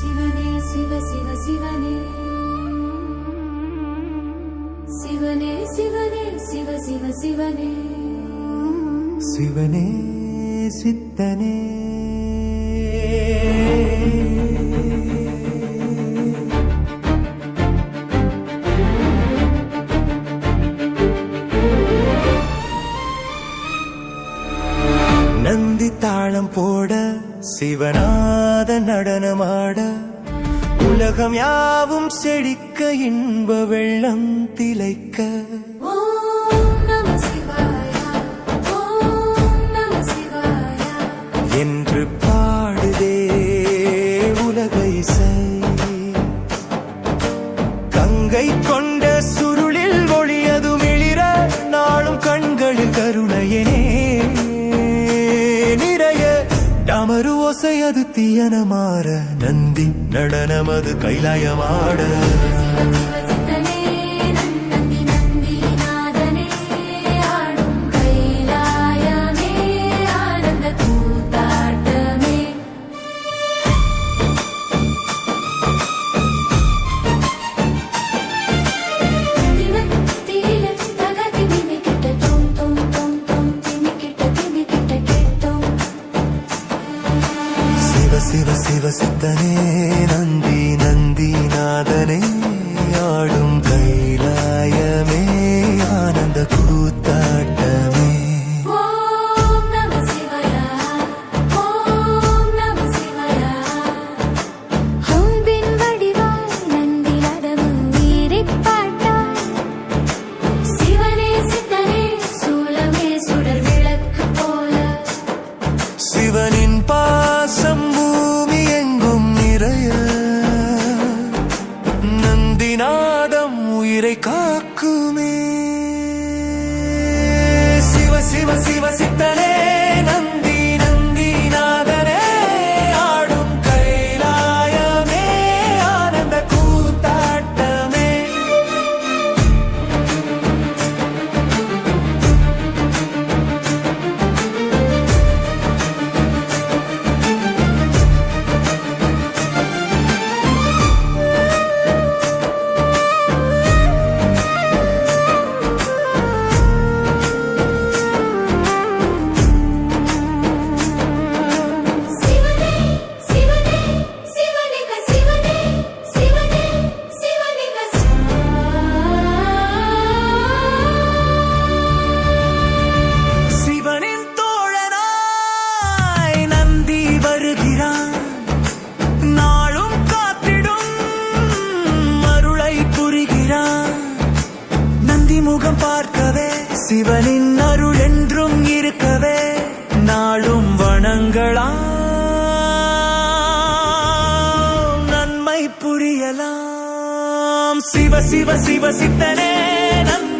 சிவனே சிவ சிவ சிவனே சிவனே சிவனே சிவ சிவ சிவனே சிவனே சித்தனே நந்தி தாளம் போட சிவநாத நடனமாட உலகம் யாவும் செழிக்க இன்ப வெள்ளம் திளைக்க என்று பாடுதே உலக இசை. கங்கை கொண்ட சுருளில் ஒளியது மிளிர நாளும் கண்களில் கருணையனே நிறைய டமரு ஓசையது தீயன மாற நந்தி நடனமது கைலாயமாட சிவ சிவ சித்தனே நந்தி நந்தி நாதனே ஆடும் கைலாயமே ஆனந்த கூத்தாட்டமே. சிவனின் பாசம் பூமி எங்கும் நிறைய நந்திநாதம் உயிரை காக்குமே. சிவ சிவ சிவ சித்தனே நந்தி நந்தி நாதனே ஆடும் கைலாயமே ஆனந்த கூத்தாட்டமே. நாளும் காத்திடும் அருளை புரிகிறான் நந்தி முகம் பார்க்கவே சிவனின் அருள் என்றும் இருக்கவே நாளும் வணங்கலாம் நன்மை புரியலாம். சிவ சிவ சிவ சித்தனே நந்தி